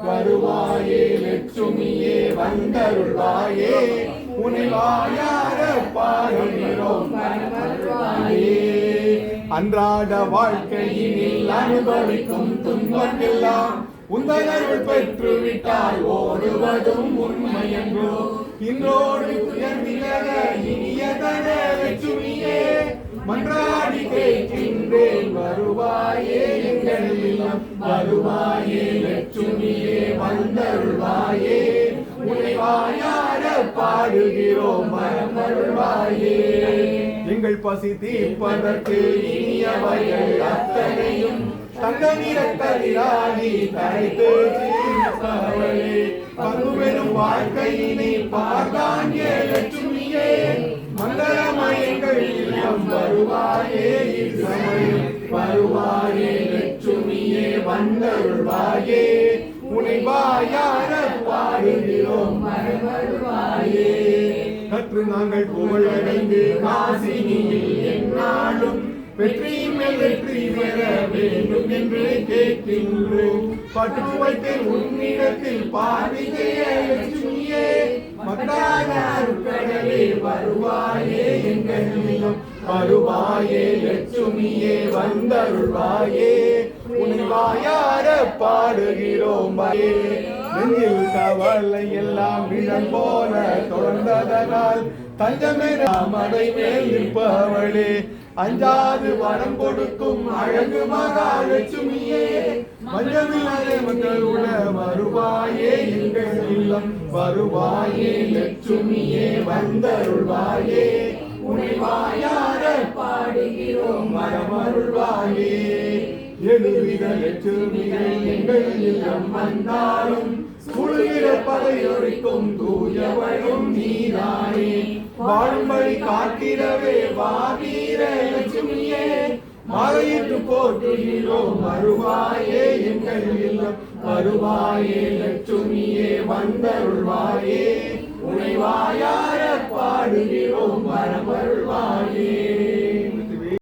வருவாயே லட்சுமியே வந்தருள்வாயே உன்னை வாயார பாடுகிறோம் அன்றாட வாழ்க்கையினில் அனுபவிக்கும் துன்பமெல்லாம் உந்தனருள் பெற்றுவிட்டால் ஓடுவதும் உண்மையன்றோ இன்றோடு உயர்விலக இனியதன லட்சுமியே மன்றாடி கேட்கின்றேன் வருவாயே எங்கள் இல்லம் வருவாயே லட்சுமியே வந்தருள்வாயே உன்னை வாயார பாடுகிறோம் மரமருள்வாயே எங்கள் பசி தீர்ப்பதற்கு இனிய வயல் அத்தனையும் தங்க நிறக்கதிராகி தரைத்து தீர்ப்பவளே பங்குவெறும் வாழ்க்கையினை பார்த்தாங்க லட்சுமியே மங்களமயங்கள் இல்லம் வருவாயே இசமயம் வருவாயே லட்சுமியே வந்தருள்வாயே உன்னை வாயார பாடுகிறோம் மரமருள்வாயே கற்று நாங்கள் புகழடைந்து காசினியில் எந்நாளும் வெற்றியின் மேல் வெற்றி பெற வேண்டும் என்று கேட்கின்றோம் பற்று வைத்து உன்னிடத்தில் பார்வைய லட்சுமியே மகளான அருட்கடலே வருவாயே எங்கள் இல்லம் வருவாயே லட்சுமியே வந்தருள்வாயே உன்னை வாயார பாடுகிறோம் நெஞ்சில் கவலை எல்லாம் விழம் போல தொடர்ந்ததனால் தஞ்சமென மடை மேல் நிற்பவளே அஞ்சாது வரம் கொடுக்கும் அழகு மகாலட்சுமியே மஞ்சமில்லாத மக்களுட வருவாயே எங்கள் இல்லம் வருவாயே லட்சுமியே வந்தருள்வாயே உன்னை வாயார பாடுகிறோம் மரமருள்வாயே எழுவித லட்சுமிகள் எங்கள் இல்லம் வந்தாலும் சுழுகிற பகையொழிக்கும் தூயவளும் நீதானே வாழும்படி காத்திடவே வாவீர லட்சுமியே மலையிட்டு போற்றுகிறோம் வருவாயே எங்கள் இல்லம் வருவாயே லட்சுமியே வந்தருள்வாயே உன்னை வாயார பாடுகிறோம்